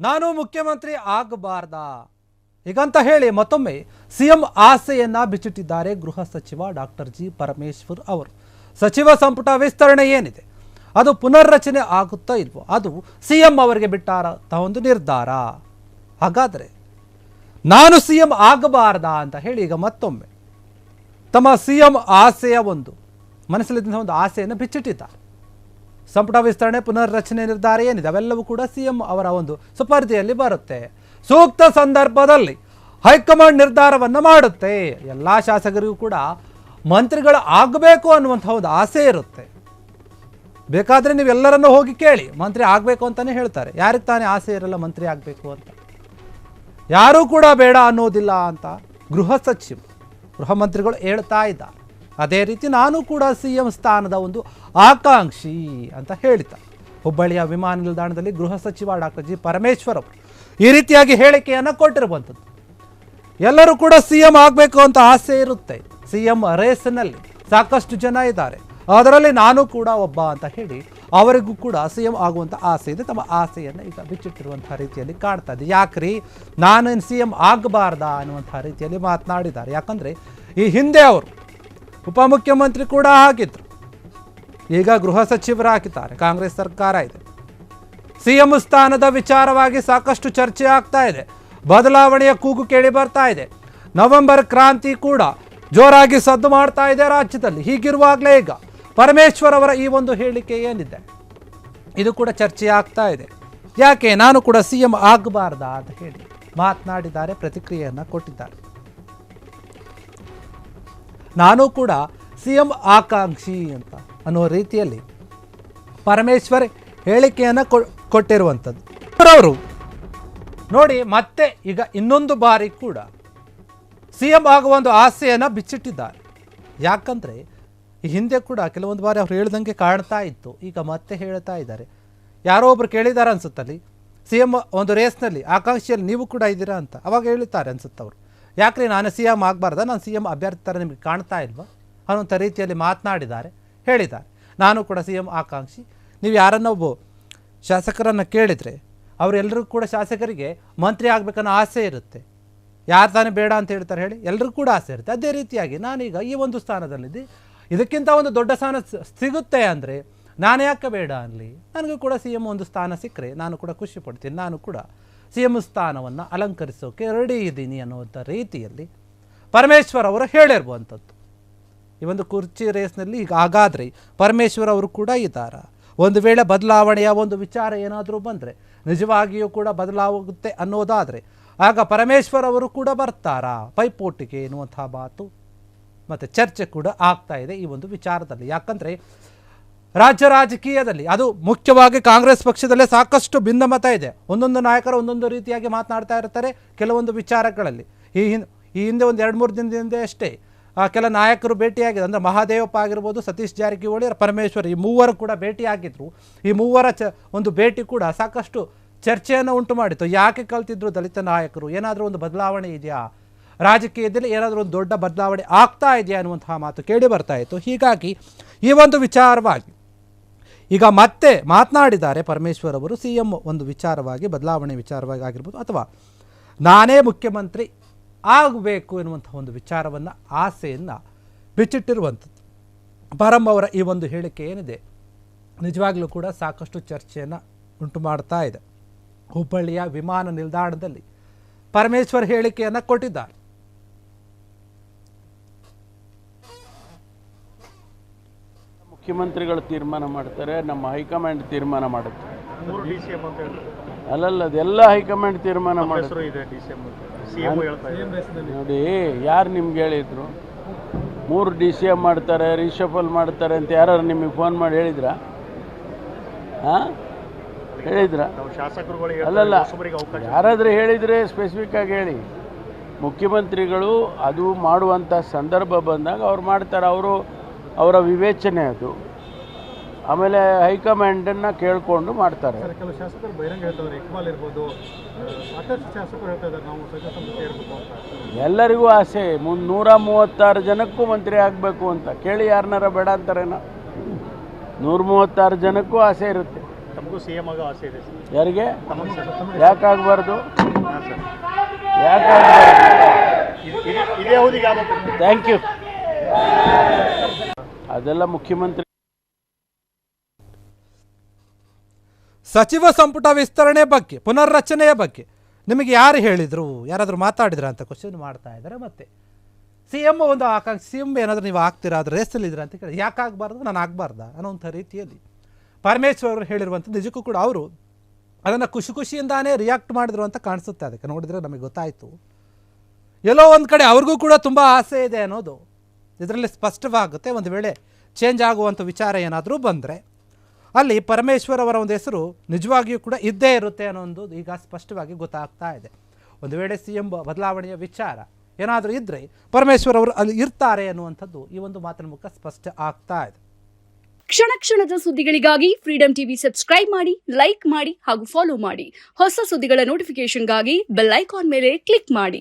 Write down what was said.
ನಾನು ಮುಖ್ಯಮಂತ್ರಿ ಆಗಬಾರ್ದಾ ಹೀಗಂತ ಹೇಳಿ ಮತ್ತೊಮ್ಮೆ ಸಿಎಂ ಆಸೆಯನ್ನ ಬಿಚ್ಚಿಟ್ಟಿದ್ದಾರೆ ಗೃಹ ಸಚಿವ ಡಾಕ್ಟರ್ ಜಿ ಪರಮೇಶ್ವರ್ ಅವರು. ಸಚಿವ ಸಂಪುಟ ವಿಸ್ತರಣೆ ಏನಿದೆ ಅದು ಪುನರ್ರಚನೆ ಆಗುತ್ತಾ ಇಲ್ವೋ ಅದು ಸಿಎಂ ಅವರಿಗೆ ಬಿಟ್ಟಾರ ಒಂದು ನಿರ್ಧಾರ. ಹಾಗಾದರೆ ನಾನು ಸಿಎಂ ಆಗಬಾರ್ದಾ ಅಂತ ಹೇಳಿ ಈಗ ಮತ್ತೊಮ್ಮೆ ತಮ್ಮ ಸಿಎಂ ಆಸೆಯ ಒಂದು ಮನಸ್ಸಲ್ಲಿದ್ದ ಒಂದು ಆಸೆಯನ್ನು ಬಿಚ್ಚಿಟ್ಟಿದ್ದಾರೆ. ಸಂಪುಟ ವಿಸ್ತರಣೆ ಪುನರ್ರಚನೆ ನಿರ್ಧಾರ ಏನಿದೆ ಅವೆಲ್ಲವೂ ಕೂಡ ಸಿಎಂ ಅವರ ಒಂದು ಸುಪರ್ದಿಯಲ್ಲಿ ಬರುತ್ತೆ. ಸೂಕ್ತ ಸಂದರ್ಭದಲ್ಲಿ ಹೈಕಮಾಂಡ್ ನಿರ್ಧಾರವನ್ನು ಮಾಡುತ್ತೆ. ಎಲ್ಲ ಶಾಸಕರಿಗೂ ಕೂಡ ಮಂತ್ರಿಗಳು ಆಗಬೇಕು ಅನ್ನುವಂಥ ಒಂದು ಆಸೆ ಇರುತ್ತೆ. ಬೇಕಾದರೆ ನೀವೆಲ್ಲರನ್ನು ಹೋಗಿ ಕೇಳಿ, ಮಂತ್ರಿ ಆಗಬೇಕು ಅಂತಲೇ ಹೇಳ್ತಾರೆ. ಯಾರಿಗೆ ತಾನೇ ಆಸೆ ಇರಲ್ಲ ಮಂತ್ರಿ ಆಗಬೇಕು ಅಂತ? ಯಾರೂ ಕೂಡ ಬೇಡ ಅನ್ನೋದಿಲ್ಲ ಅಂತ ಗೃಹ ಮಂತ್ರಿಗಳು ಹೇಳ್ತಾ ಇದ್ದಾರೆ. ಅದೇ ರೀತಿ ನಾನು ಕೂಡ ಸಿಎಂ ಸ್ಥಾನದ ಒಂದು ಆಕಾಂಕ್ಷಿ ಅಂತ ಹೇಳ್ತಾರೆ. ಹುಬ್ಬಳ್ಳಿಯ ವಿಮಾನ ನಿಲ್ದಾಣದಲ್ಲಿ ಗೃಹ ಸಚಿವ ಡಾಕ್ಟರ್ ಜಿ ಪರಮೇಶ್ವರ್ ಅವರು ಈ ರೀತಿಯಾಗಿ ಹೇಳಿಕೆಯನ್ನು ಕೊಟ್ಟಿರುವಂಥದ್ದು. ಎಲ್ಲರೂ ಕೂಡ ಸಿಎಂ ಆಗಬೇಕು ಅಂತ ಆಸೆ ಇರುತ್ತೆ. ಸಿಎಂ ರೇಸ್ನಲ್ಲಿ ಸಾಕಷ್ಟು ಜನ ಇದ್ದಾರೆ, ಅದರಲ್ಲಿ ನಾನು ಕೂಡ ಒಬ್ಬ ಅಂತ ಹೇಳಿ ಅವರಿಗೂ ಕೂಡ ಸಿಎಂ ಆಗುವಂಥ ಆಸೆ ಇದೆ. ತಮ್ಮ ಆಸೆಯನ್ನು ಈಗ ಬಿಚ್ಚಿಟ್ಟಿರುವಂಥ ರೀತಿಯಲ್ಲಿ ಕಾಣ್ತಾ ಇದೆ. ಯಾಕ್ರಿ ನಾನು ಸಿಎಂ ಆಗಬಾರ್ದಾ ಅನ್ನುವಂಥ ರೀತಿಯಲ್ಲಿ ಮಾತನಾಡಿದ್ದಾರೆ. ಯಾಕಂದರೆ ಈ ಹಿಂದೆ ಅವರು ಉಪಮುಖ್ಯಮಂತ್ರಿ ಕೂಡ ಆಗಿದ್ರು, ಈಗ ಗೃಹ ಸಚಿವರಾಗಿದ್ದಾರೆ. ಕಾಂಗ್ರೆಸ್ ಸರ್ಕಾರ ಇದೆ. ಸಿಎಂ ಸ್ಥಾನದ ವಿಚಾರವಾಗಿ ಸಾಕಷ್ಟು ಚರ್ಚೆ ಆಗ್ತಾ ಇದೆ. ಬದಲಾವಣೆಯ ಕೂಗು ಕೇಳಿ ಬರ್ತಾ ಇದೆ. ನವೆಂಬರ್ ಕ್ರಾಂತಿ ಕೂಡ ಜೋರಾಗಿ ಸದ್ದು ಮಾಡ್ತಾ ಇದೆ ರಾಜ್ಯದಲ್ಲಿ. ಹೀಗಿರುವಾಗಲೇ ಈಗ ಪರಮೇಶ್ವರ್ ಅವರ ಈ ಒಂದು ಹೇಳಿಕೆ ಏನಿದೆ ಇದು ಕೂಡ ಚರ್ಚೆ ಆಗ್ತಾ ಇದೆ. ಯಾಕೆ ನಾನು ಕೂಡ ಸಿಎಂ ಆಗಬಾರ್ದಾ ಅಂತ ಹೇಳಿ ಮಾತನಾಡಿದ್ದಾರೆ, ಪ್ರತಿಕ್ರಿಯೆಯನ್ನು ಕೊಟ್ಟಿದ್ದಾರೆ. ನಾನು ಕೂಡ ಸಿಎಂ ಆಕಾಂಕ್ಷಿ ಅಂತ ಅನ್ನೋ ರೀತಿಯಲ್ಲಿ ಪರಮೇಶ್ವರ್ ಹೇಳಿಕೆಯನ್ನು ಕೊಟ್ಟಿರುವಂಥದ್ದು. ಅವರು ನೋಡಿ ಮತ್ತೆ ಈಗ ಇನ್ನೊಂದು ಬಾರಿ ಕೂಡ ಸಿಎಂ ಆಗುವ ಒಂದು ಆಸೆಯನ್ನು ಬಿಚ್ಚಿಟ್ಟಿದ್ದಾರೆ. ಯಾಕಂದರೆ ಈ ಹಿಂದೆ ಕೂಡ ಕೆಲವೊಂದು ಬಾರಿ ಅವ್ರು ಹೇಳ್ದಂಗೆ ಕಾಣ್ತಾ ಇತ್ತು, ಈಗ ಮತ್ತೆ ಹೇಳ್ತಾ ಇದ್ದಾರೆ. ಯಾರೋ ಒಬ್ರು ಕೇಳಿದ್ದಾರೆ ಅನ್ಸುತ್ತಲ್ಲಿ, ಸಿಎಂ ಒಂದು ರೇಸ್ನಲ್ಲಿ ಆಕಾಂಕ್ಷಿಯಲ್ಲಿ ನೀವು ಕೂಡ ಇದ್ದೀರಾ ಅಂತ. ಅವಾಗ ಹೇಳ್ತಾರೆ ಅನ್ಸುತ್ತವರು, ಯಾಕ್ರಿ ನಾನು ಸಿಎಂ ಆಗಬಾರ್ದ, ನಾನು ಸಿಎಂ ಅಭ್ಯರ್ಥಿ ಥರ ನಿಮಗೆ ಕಾಣ್ತಾ ಇಲ್ವಾ ಅನ್ನೋಂಥ ರೀತಿಯಲ್ಲಿ ಮಾತನಾಡಿದ್ದಾರೆ, ಹೇಳಿದ್ದಾರೆ. ನಾನು ಕೂಡ ಸಿಎಂ ಆಕಾಂಕ್ಷಿ. ನೀವು ಯಾರನ್ನೊಬ್ಬ ಶಾಸಕರನ್ನು ಕೇಳಿದರೆ ಅವರೆಲ್ಲರಿಗೂ ಕೂಡ ಶಾಸಕರಿಗೆ ಮಂತ್ರಿ ಆಗಬೇಕನ್ನೋ ಆಸೆ ಇರುತ್ತೆ. ಯಾರು ತಾನೇ ಬೇಡ ಅಂತ ಹೇಳ್ತಾರೆ ಹೇಳಿ? ಎಲ್ಲರಿಗೂ ಕೂಡ ಆಸೆ ಇರುತ್ತೆ. ಅದೇ ರೀತಿಯಾಗಿ ನಾನೀಗ ಈ ಒಂದು ಸ್ಥಾನದಲ್ಲಿದ್ದೆ, ಇದಕ್ಕಿಂತ ಒಂದು ದೊಡ್ಡ ಸ್ಥಾನ ಸಿಗುತ್ತೆ ಅಂದರೆ ನಾನು ಯಾಕೆ ಬೇಡ ಅನ್ನಲಿ? ನನಗೂ ಕೂಡ ಸಿಎಂ ಒಂದು ಸ್ಥಾನ ಸಿಕ್ಕರೆ ನಾನು ಕೂಡ ಖುಷಿ ಪಡ್ತೀನಿ. ನಾನು ಕೂಡ ಸಿಎಂ ಸ್ಥಾನವನ್ನು ಅಲಂಕರಿಸೋಕೆ ರೆಡಿ ಇದ್ದೀನಿ ಅನ್ನುವಂಥ ರೀತಿಯಲ್ಲಿ ಪರಮೇಶ್ವರ್ ಅವರು ಹೇಳಿರುವಂಥದ್ದು. ಈ ಒಂದು ಕುರ್ಚಿ ರೇಸ್ನಲ್ಲಿ ಈಗ ಹಾಗಾದರೆ ಪರಮೇಶ್ವರ್ ಅವರು ಕೂಡ ಇದ್ದಾರೆ. ಒಂದು ವೇಳೆ ಬದಲಾವಣೆಯ ಒಂದು ವಿಚಾರ ಏನಾದರೂ ಬಂದರೆ, ನಿಜವಾಗಿಯೂ ಕೂಡ ಬದಲಾಗುತ್ತೆ ಅನ್ನೋದಾದರೆ ಆಗ ಪರಮೇಶ್ವರ್ ಅವರು ಕೂಡ ಬರ್ತಾರಾ ಪೈಪೋಟಿಗೆ ಎನ್ನುವಂಥ ಮಾತು ಮತ್ತು ಚರ್ಚೆ ಕೂಡ ಆಗ್ತಾ ಇದೆ ಈ ಒಂದು ವಿಚಾರದಲ್ಲಿ. ಯಾಕಂದರೆ ರಾಜ್ಯ ರಾಜಕೀಯದಲ್ಲಿ ಅದು ಮುಖ್ಯವಾಗಿ ಕಾಂಗ್ರೆಸ್ ಪಕ್ಷದಲ್ಲೇ ಸಾಕಷ್ಟು ಭಿನ್ನಮತ ಇದೆ. ಒಂದೊಂದು ನಾಯಕರು ಒಂದೊಂದು ರೀತಿಯಾಗಿ ಮಾತನಾಡ್ತಾ ಇರ್ತಾರೆ ಕೆಲವೊಂದು ವಿಚಾರಗಳಲ್ಲಿ. ಈ ಹಿಂದೆ ಒಂದು 2-3 ದಿನದಿಂದ ಅಷ್ಟೇ ಕೆಲ ನಾಯಕರು ಭೇಟಿಯಾಗಿದೆ. ಅಂದರೆ ಮಹಾದೇವಪ್ಪ ಆಗಿರ್ಬೋದು, ಸತೀಶ್ ಜಾರಕಿಹೊಳಿ, ಪರಮೇಶ್ವರ್, ಈ ಮೂವರು ಕೂಡ ಭೇಟಿಯಾಗಿದ್ದರು. ಈ ಮೂವರ ಒಂದು ಭೇಟಿ ಕೂಡ ಸಾಕಷ್ಟು ಚರ್ಚೆಯನ್ನು ಉಂಟು ಮಾಡಿತ್ತು. ಯಾಕೆ ಕಲ್ತಿದ್ರು ದಲಿತ ನಾಯಕರು? ಏನಾದರೂ ಒಂದು ಬದಲಾವಣೆ ಇದೆಯಾ ರಾಜಕೀಯದಲ್ಲಿ? ಏನಾದರೂ ಒಂದು ದೊಡ್ಡ ಬದಲಾವಣೆ ಆಗ್ತಾ ಇದೆಯಾ ಅನ್ನುವಂತಹ ಮಾತು ಕೇಳಿ ಬರ್ತಾ ಇತ್ತು. ಹೀಗಾಗಿ ಈ ಒಂದು ವಿಚಾರವಾಗಿ ಈಗ ಮತ್ತೆ ಮಾತನಾಡಿದ್ದಾರೆ ಪರಮೇಶ್ವರ್ ಅವರು. ಸಿಎಂ ಒಂದು ವಿಚಾರವಾಗಿ, ಬದಲಾವಣೆ ವಿಚಾರವಾಗಿ ಆಗಿರ್ಬೋದು, ಅಥವಾ ನಾನೇ ಮುಖ್ಯಮಂತ್ರಿ ಆಗಬೇಕು ಎನ್ನುವಂಥ ಒಂದು ವಿಚಾರವನ್ನು, ಆಸೆಯನ್ನು ಬಿಚ್ಚಿಟ್ಟಿರುವಂಥದ್ದು. ಪರಂ ಅವರ ಈ ಒಂದು ಹೇಳಿಕೆ ಏನಿದೆ ನಿಜವಾಗ್ಲೂ ಕೂಡ ಸಾಕಷ್ಟು ಚರ್ಚೆಯನ್ನು ಉಂಟು ಮಾಡ್ತಾ ಇದೆ. ಹುಬ್ಬಳ್ಳಿಯ ವಿಮಾನ ನಿಲ್ದಾಣದಲ್ಲಿ ಪರಮೇಶ್ವರ್ ಹೇಳಿಕೆಯನ್ನು ಕೊಟ್ಟಿದ್ದಾರೆ. ಮುಖ್ಯಮಂತ್ರಿಗಳು ತೀರ್ಮಾನ ಮಾಡ್ತಾರೆ, ನಮ್ಮ ಹೈಕಮಾಂಡ್ ತೀರ್ಮಾನ ಮಾಡುತ್ತೆ. ಅಲ್ಲಲ್ಲ, ಅದೆಲ್ಲ ಹೈಕಮಾಂಡ್ ತೀರ್ಮಾನ ಮಾಡ್ತಾರೆ. ನೋಡಿ, ಯಾರು ನಿಮ್ಗೆ ಹೇಳಿದ್ರು 3 DCM ಮಾಡ್ತಾರೆ, ರೀಶಫಲ್ ಮಾಡ್ತಾರೆ ಅಂತ ಯಾರು ನಿಮಗೆ ಫೋನ್ ಮಾಡಿ ಹೇಳಿದ್ರಾ? ಹಾಂ, ಹೇಳಿದ್ರ? ಅಲ್ಲಲ್ಲ, ಯಾರಾದರೂ ಹೇಳಿದರೆ ಸ್ಪೆಸಿಫಿಕ್ ಆಗಿ ಹೇಳಿ. ಮುಖ್ಯಮಂತ್ರಿಗಳು ಅದು ಮಾಡುವಂಥ ಸಂದರ್ಭ ಬಂದಾಗ ಅವ್ರು ಮಾಡ್ತಾರೆ, ಅವರ ವಿವೇಚನೆ ಅದು. ಆಮೇಲೆ ಹೈಕಮಾಂಡನ್ನು ಕೇಳಿಕೊಂಡು ಮಾಡ್ತಾರೆ. ಕೆಲವು ಶಾಸಕರು ಬಹಿರಂಗ ಹೇಳ್ತಾರೆ, ಇಕ್ಬಾಲ್ ಇರ್ಬೋದು, ಸಾಕಷ್ಟು ಶಾಸಕರು ಹೇಳ್ತಾರೆ ನಾವು ಸೇರಬೇಕು ಅಂತ. ಎಲ್ಲರಿಗೂ ಆಸೆ, 136 ಜನಕ್ಕೂ ಮಂತ್ರಿ ಆಗಬೇಕು ಅಂತ. ಕೇಳಿ ಯಾರನ್ನಾರ ಬೇಡ ಅಂತಾರೇನ? 136 ಜನಕ್ಕೂ ಆಸೆ ಇರುತ್ತೆ. ತಮಗೂ CM ಆಗೋ ಆಸೆ ಇದೆ ಸರ್. ಯಾರಿಗೆ ತಮಗೆ ಸರ್. ಯಾಕಾಗಬಾರ್ದು ಹಾಂ ಸರ್. ಇದೇ ಅವಧಿಗೆ ಆಗಬೇಕು. Thank you. ಅದೆಲ್ಲ ಮುಖ್ಯಮಂತ್ರಿ. ಸಚಿವ ಸಂಪುಟ ವಿಸ್ತರಣೆ ಬಗ್ಗೆ, ಪುನರ್ರಚನೆಯ ಬಗ್ಗೆ ನಿಮಗೆ ಯಾರು ಹೇಳಿದರು, ಯಾರಾದರೂ ಮಾತಾಡಿದ್ರ ಅಂತ ಕ್ವಶನ್ ಮಾಡ್ತಾ ಇದ್ದಾರೆ. ಮತ್ತೆ CM ಒಂದು ಆಕಾಂಕ್ಷಿ, CM ಏನಾದರೂ ನೀವು ಆಗ್ತೀರಾ, ಅದು ರೇಸಲ್ಲಿದ್ದೀರಾ ಅಂತ ಕೇಳಿ, ಯಾಕೆ ಆಗಬಾರ್ದು, ನಾನು ಆಗಬಾರ್ದಾ ಅನ್ನೋಂಥ ರೀತಿಯಲ್ಲಿ ಪರಮೇಶ್ವರ್ ಅವರು ಹೇಳಿರುವಂಥದ್ದು ನಿಜಕ್ಕೂ ಕೂಡ ಅವರು ಅದನ್ನು ಖುಷಿಯಿಂದಾನೇ ರಿಯಾಕ್ಟ್ ಮಾಡಿದ್ರು ಅಂತ ಕಾಣಿಸುತ್ತೆ. ಅದಕ್ಕೆ ನೋಡಿದರೆ ನಮಗೆ ಗೊತ್ತಾಯಿತು ಎಲ್ಲೋ ಒಂದು ಕಡೆ ಅವ್ರಿಗೂ ಕೂಡ ತುಂಬ ಆಸೆ ಇದೆ ಅನ್ನೋದು ಇದರಲ್ಲಿ ಸ್ಪಷ್ಟವಾಗುತ್ತೆ. ಒಂದು ವೇಳೆ ಚೇಂಜ್ ಆಗುವಂಥ ವಿಚಾರ ಏನಾದರೂ ಬಂದರೆ ಅಲ್ಲಿ ಪರಮೇಶ್ವರ್ ಅವರ ಒಂದು ಹೆಸರು ನಿಜವಾಗಿಯೂ ಕೂಡ ಇದ್ದೇ ಇರುತ್ತೆ ಅನ್ನೋ ಒಂದು ಈಗ ಸ್ಪಷ್ಟವಾಗಿ ಗೊತ್ತಾಗ್ತಾ ಇದೆ. ಒಂದು ವೇಳೆ CM ಬದಲಾವಣೆಯ ವಿಚಾರ ಏನಾದರೂ ಇದ್ದರೆ ಪರಮೇಶ್ವರ್ ಅವರು ಅಲ್ಲಿ ಇರ್ತಾರೆ ಅನ್ನುವಂಥದ್ದು ಈ ಒಂದು ಮಾತಿನ ಮೂಲಕ ಸ್ಪಷ್ಟ ಆಗ್ತಾ ಇದೆ. ಕ್ಷಣ ಕ್ಷಣದ ಸುದ್ದಿಗಳಿಗಾಗಿ ಫ್ರೀಡಂ ಟಿವಿ ಸಬ್ಸ್ಕ್ರೈಬ್ ಮಾಡಿ, ಲೈಕ್ ಮಾಡಿ ಹಾಗೂ ಫಾಲೋ ಮಾಡಿ. ಹೊಸ ಸುದ್ದಿಗಳ ನೋಟಿಫಿಕೇಶನ್ಗಾಗಿ ಬೆಲ್ ಐಕಾನ್ ಮೇಲೆ ಕ್ಲಿಕ್ ಮಾಡಿ.